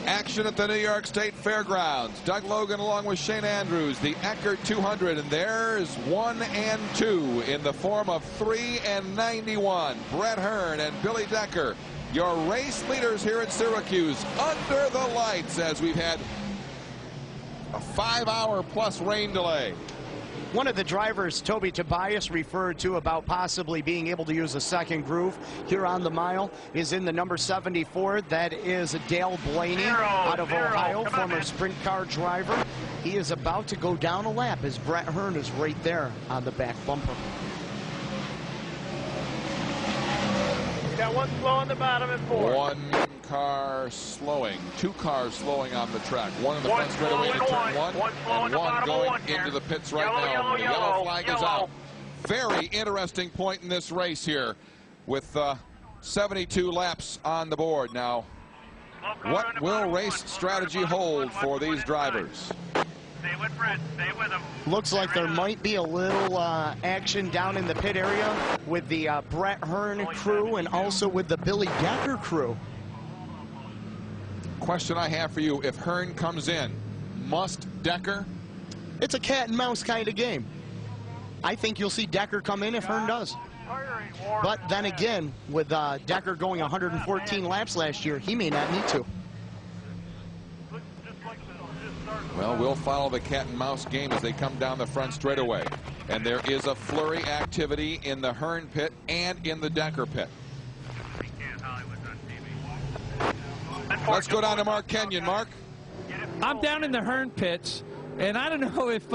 Action at the New York State Fairgrounds. Doug Logan along with Shane Andrews, the Eckert 200, and there's 1 and 2 in the form of 3 and 91. Brett Hearn and Billy Decker, your race leaders here in Syracuse, under the lights as we've had a 5-hour-plus rain delay. One of the drivers, Toby Tobias, referred to about possibly being able to use a second groove here on the mile is in the number 74. That is Dale Blaney out of Ohio, former sprint car driver. He is about to go down a lap as Brett Hearn is right there on the back bumper. Got one slow on the bottom at 4. One car slowing, 2 cars slowing on the track. One in the front straightaway into turn 1, and one going into the pits right now. The yellow flag is out. Very interesting point in this race here with 72 laps on the board. Now, what will race strategy hold for these drivers? Stay with Brett. Stay with him. Looks like there might be a little action down in the pit area with the Brett Hearn crew and also with the Billy Decker crew. Question I have for you, if Hearn comes in, must Decker? It's a cat and mouse kind of game. I think you'll see Decker come in if Hearn does. But then again, with Decker going 114 laps last year, he may not need to. Well, we'll follow the cat and mouse game as they come down the front straightaway. And there is a flurry activity in the Hearn pit and in the Decker pit. Let's go down to Mark Kenyon. Mark? I'm down in the Hearn pits, and I don't know if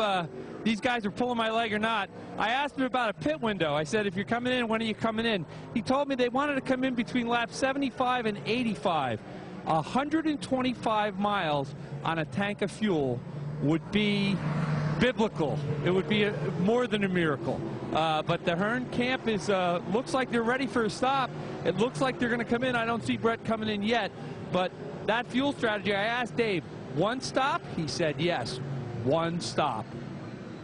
these guys are pulling my leg or not. I asked him about a pit window. I said, if you're coming in, when are you coming in? He told me they wanted to come in between laps 75 and 85. 125 miles on a tank of fuel would be biblical. It would be more than a miracle. But the Hearn camp is looks like they're ready for a stop. It looks like they're going to come in. I don't see Brett coming in yet. But that fuel strategy, I asked Dave, 1 stop? He said yes, 1 stop.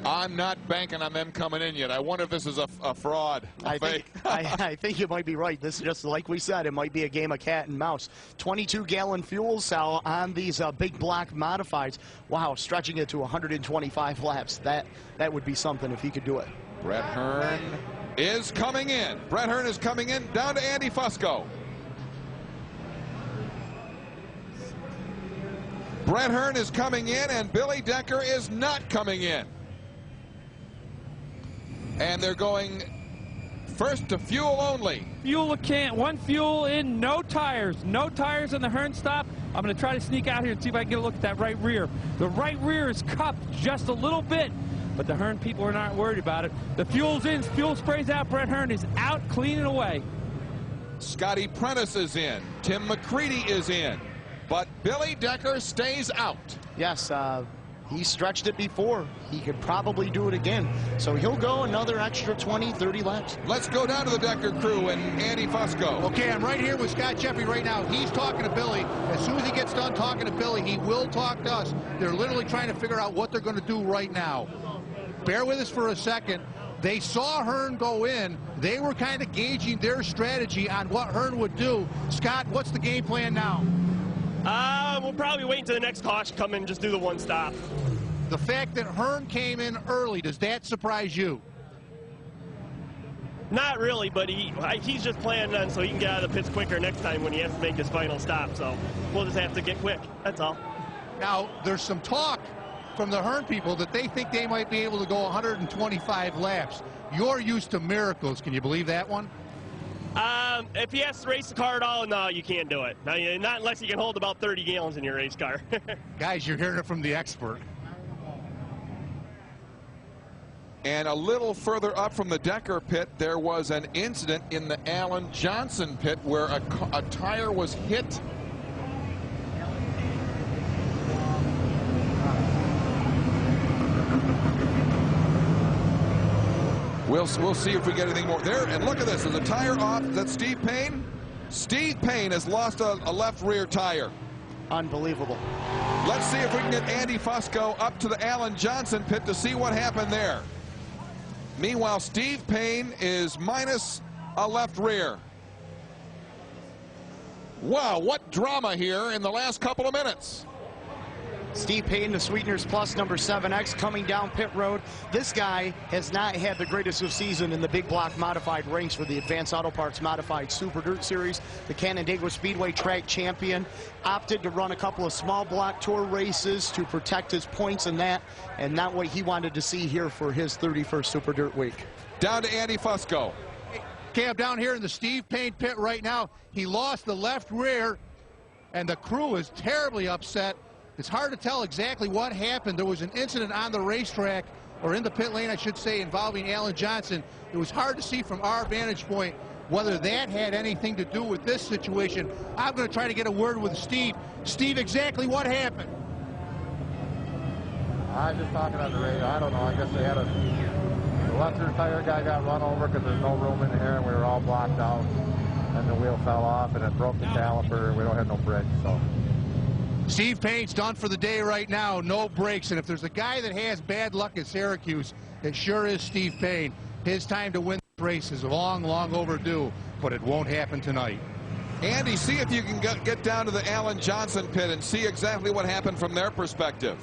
I'm not banking on them coming in yet. I wonder if this is a fraud, a fake. I think you might be right. This is just like we said. It might be a game of cat and mouse. 22-gallon fuel cell on these big block modifieds. Wow, stretching it to 125 laps. That would be something if he could do it. Brett Hearn is coming in. Brett Hearn is coming in down to Andy Fusco. Brett Hearn is coming in and Billy Decker is not coming in. And they're going first to fuel only. Fuel can't. 1 fuel in, no tires. No tires on the Hearn stop. I'm going to try to sneak out here and see if I can get a look at that right rear. The right rear is cupped just a little bit, but the Hearn people are not worried about it. The fuel's in, fuel sprays out. Brett Hearn is out, cleaning away. Scotty Prentice is in. Tim McCready is in. But Billy Decker stays out. Yes, he stretched it before. He could probably do it again. So he'll go another extra 20, 30 laps. Let's go down to the Decker crew and Andy Fusco. Okay, I'm right here with Scott Jeffrey right now. He's talking to Billy. As soon as he gets done talking to Billy, he will talk to us. They're literally trying to figure out what they're going to do right now. Bear with us for a second. They saw Hearn go in. They were kind of gauging their strategy on what Hearn would do. Scott, what's the game plan now? We'll probably wait until the next caution come in and just do the 1 stop. The fact that Hearn came in early, does that surprise you? Not really, but he's just planning on so he can get out of the pits quicker next time when he has to make his final stop. So we'll just have to get quick. That's all. Now, there's some talk from the Hearn people that they think they might be able to go 125 laps. You're used to miracles. Can you believe that one? If he has to race the car at all, no, you can't do it. Not unless you can hold about 30 gallons in your race car. Guys, you're hearing it from the expert. And a little further up from the Decker pit, there was an incident in the Alan Johnson pit where a tire was hit. We'll see if we get anything more there. And look at this. There's a tire off. Is that Steve Paine? Steve Paine has lost a left rear tire. Unbelievable. Let's see if we can get Andy Fusco up to the Alan Johnson pit to see what happened there. Meanwhile, Steve Paine is minus a left rear. Wow, what drama here in the last couple of minutes. Steve Paine, the Sweeteners Plus number 7X, coming down pit road. This guy has not had the greatest of season in the big block modified ranks for the Advanced Auto Parts Modified Super Dirt Series. The Canandaigua Speedway track champion opted to run a couple of small block tour races to protect his points in that, and not what he wanted to see here for his 31st Super Dirt week. Down to Andy Fusco. Okay, I'm down here in the Steve Paine pit right now. He lost the left rear, and the crew is terribly upset. It's hard to tell exactly what happened. There was an incident on the racetrack, or in the pit lane, I should say, involving Alan Johnson. It was hard to see from our vantage point whether that had anything to do with this situation. I'm going to try to get a word with Steve. Steve, exactly what happened? I was just talking on the radio. I don't know. I guess they had the left rear tire guy got run over because there's no room in here, and we were all blocked out. And the wheel fell off, and it broke the caliper, and we don't have no brakes, so. Steve Paine's done for the day right now, no brakes, and if there's a guy that has bad luck at Syracuse, it sure is Steve Paine. His time to win this race is long, long overdue, but it won't happen tonight. Andy, see if you can get down to the Alan Johnson pit and see exactly what happened from their perspective.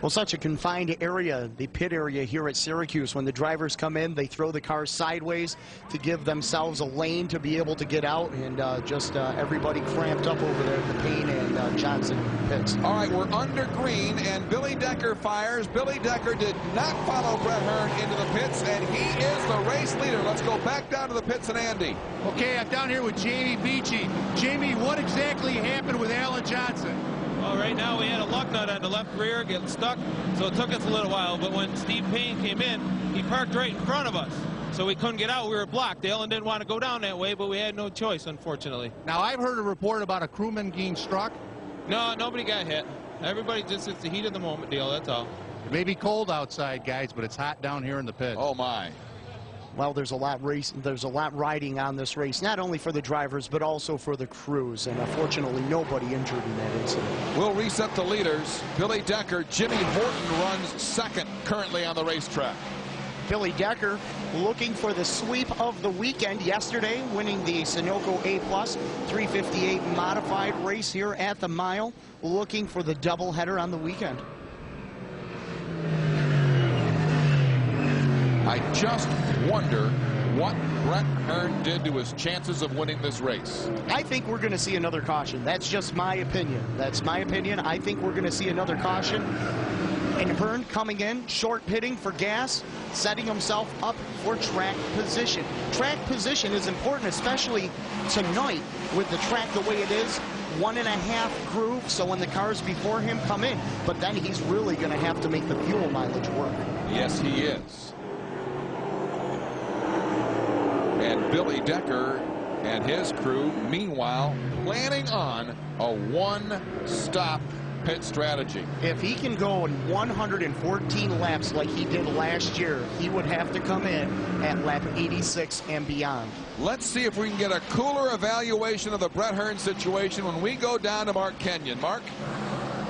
Well, such a confined area, the pit area here at Syracuse. When the drivers come in, they throw the cars sideways to give themselves a lane to be able to get out, and everybody cramped up over there at the Paine and Johnson pits. All right, we're under green, and Billy Decker fires. Billy Decker did not follow Brett Hearn into the pits, and he is the race leader. Let's go back down to the pits and Andy. Okay, I'm down here with Jamie Beachy. Jamie, what exactly happened with Alan Johnson? Well, right now we had a lug nut on the left rear getting stuck, so it took us a little while. But when Steve Paine came in, he parked right in front of us, so we couldn't get out. We were blocked. Alan didn't want to go down that way, but we had no choice, unfortunately. Now, I've heard a report about a crewman getting struck. No, nobody got hit. Everybody just, it's the heat of the moment deal, that's all. It may be cold outside, guys, but it's hot down here in the pit. Oh, my. Well, there's a lot riding on this race, not only for the drivers, but also for the crews. And unfortunately, nobody injured in that incident. We'll reset the leaders. Billy Decker, Jimmy Horton runs second currently on the racetrack. Billy Decker looking for the sweep of the weekend yesterday, winning the Sunoco A+ 358 modified race here at the mile, looking for the doubleheader on the weekend. I just wonder what Brett Hearn did to his chances of winning this race. I think we're going to see another caution. That's just my opinion. That's my opinion. I think we're going to see another caution. And Hearn coming in, short pitting for gas, setting himself up for track position. Track position is important, especially tonight with the track the way it is. 1.5 groove, so when the cars before him come in, but then he's really going to have to make the fuel mileage work. Yes, he is. And Billy Decker and his crew, meanwhile, planning on a one-stop pit strategy. If he can go in 114 laps like he did last year, he would have to come in at lap 86 and beyond. Let's see if we can get a cooler evaluation of the Brett Hearn situation when we go down to Mark Kenyon. Mark?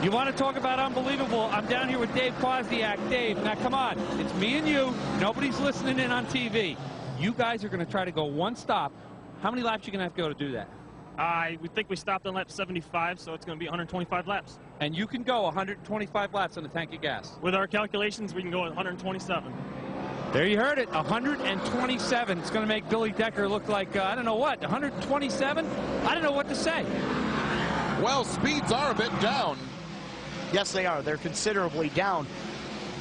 You want to talk about unbelievable? I'm down here with Dave Kwasniak. Dave, now come on. It's me and you. Nobody's listening in on TV. You guys are going to try to go one stop. How many laps are you going to have to go to do that? We think we stopped on lap 75, so it's going to be 125 laps. And you can go 125 laps on a tank of gas. With our calculations, we can go at 127. There you heard it, 127. It's going to make Billy Decker look like, I don't know what, 127? I don't know what to say. Well, speeds are a bit down. Yes, they are. They're considerably down.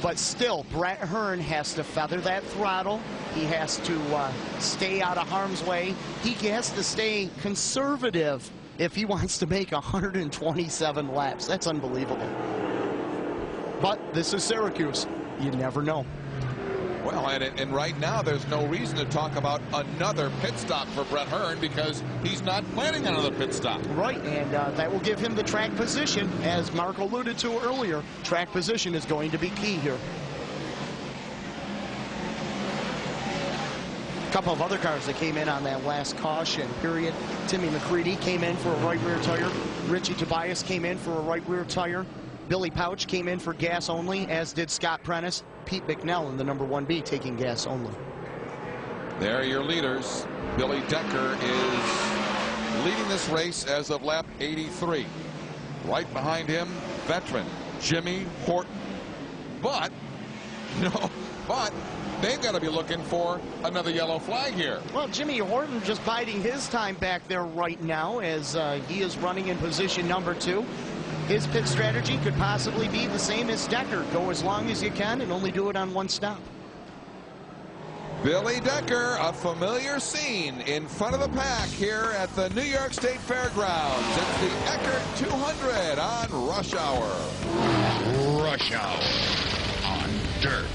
But still, Brett Hearn has to feather that throttle. He has to stay out of harm's way. He has to stay conservative if he wants to make 127 laps. That's unbelievable. But this is Syracuse. You never know. Well, and right now there's no reason to talk about another pit stop for Brett Hearn because he's not planning on another pit stop. Right, and that will give him the track position. As Mark alluded to earlier, track position is going to be key here. A couple of other cars that came in on that last caution period. Timmy McCready came in for a right rear tire. Richie Tobias came in for a right rear tire. Billy Pouch came in for gas only, as did Scott Prentice. Pete McNell in the number 1B taking gas only. There are your leaders. Billy Decker is leading this race as of lap 83. Right behind him, veteran Jimmy Horton. But, they've got to be looking for another yellow flag here. Well, Jimmy Horton just biding his time back there right now as he is running in position number 2. His pit strategy could possibly be the same as Decker. Go as long as you can and only do it on one stop. Billy Decker, a familiar scene in front of the pack here at the New York State Fairgrounds. It's the Eckert 200 on Rush Hour. Rush Hour on Dirt.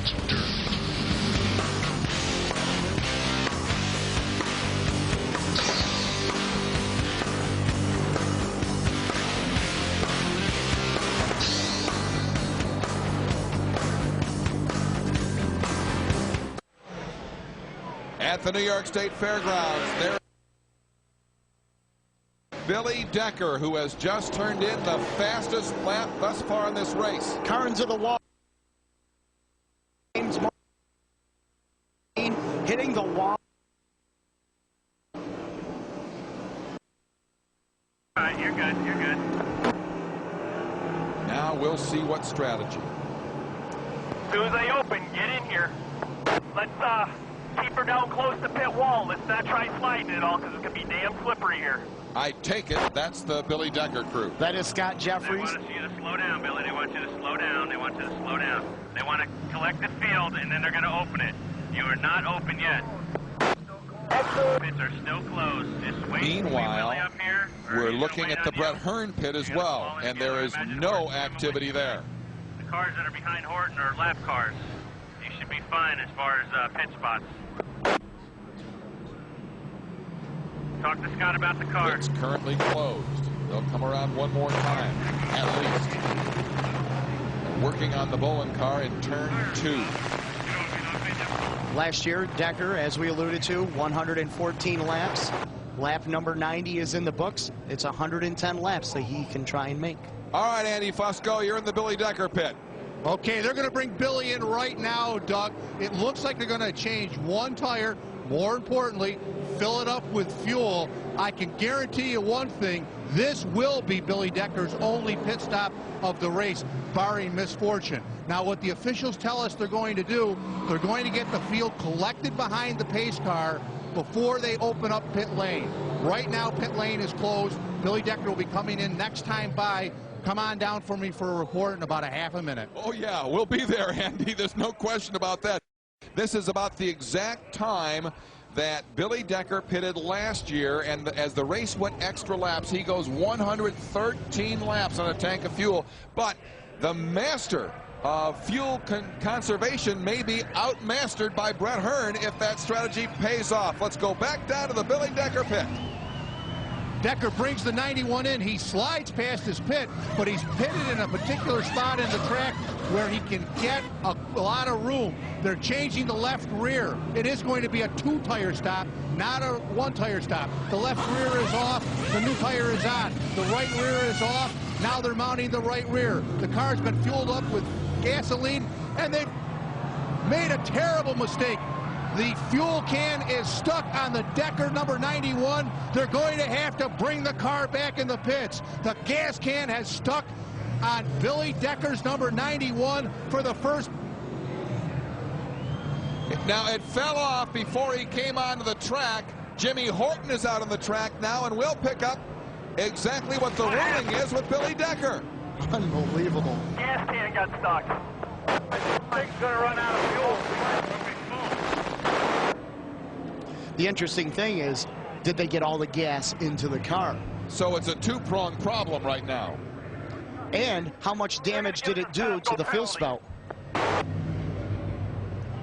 At the New York State Fairgrounds, there Billy Decker, who has just turned in the fastest lap thus far in this race. Hearn to the wall. Hitting the wall. All right, you're good, you're good. Now we'll see what strategy. As soon as they open, get in here. Let's keep her down close to pit wall. Let's not try sliding it all because it's going to be damn slippery here. I take it that's the Billy Decker crew. That is Scott Jeffries. They want you to slow down, Billy. They want you to slow down. They want you to slow down. They want to collect the field, and then they're going to open it. You are not open yet. Pits are still closed. Just wait. Meanwhile, up here, we're looking at the Brett Hearn pit as well, and there is no activity there. The cars that are behind Horton are lap cars. You should be fine as far as pit spots. Talk to Scott about the car. It's currently closed. They'll come around one more time, at least. They're working on the Bowen car in turn 2. Last year, Decker, as we alluded to, 114 laps. Lap number 90 is in the books. It's 110 laps that he can try and make. All right, Andy Fusco, you're in the Billy Decker pit. Okay, they're going to bring Billy in right now, Doug. It looks like they're going to change one tire. More importantly, fill it up with fuel. I can guarantee you one thing. This will be Billy Decker's only pit stop of the race, barring misfortune. Now, what the officials tell us they're going to do, they're going to get the field collected behind the pace car before they open up pit lane. Right now, pit lane is closed. Billy Decker will be coming in next time by. Come on down for me for a report in about a half a minute. Oh, yeah, we'll be there, Andy. There's no question about that. This is about the exact time that Billy Decker pitted last year, and as the race went extra laps, he goes 113 laps on a tank of fuel. But the master of fuel conservation may be outmastered by Brett Hearn if that strategy pays off. Let's go back down to the Billy Decker pit. Decker brings the 91 in. He slides past his pit, but he's pitted in a particular spot in the track where he can get a lot of room. They're changing the left rear. It is going to be a 2-tire stop, not a 1-tire stop. The left rear is off. The new tire is on. The right rear is off. Now they're mounting the right rear. The car's been fueled up with gasoline, and they've made a terrible mistake. The fuel can is stuck on the Decker number 91. They're going to have to bring the car back in the pits. The gas can has stuck on Billy Decker's number 91 for the first. Now, it fell off before he came onto the track. Jimmy Horton is out on the track now, and we'll pick up exactly what the ruling is with Billy Decker. Unbelievable. Gas can got stuck. Thing's going to run out of fuel. The interesting thing is, did they get all the gas into the car? So it's a two-pronged problem right now. And how much damage did it do to the fuel spout?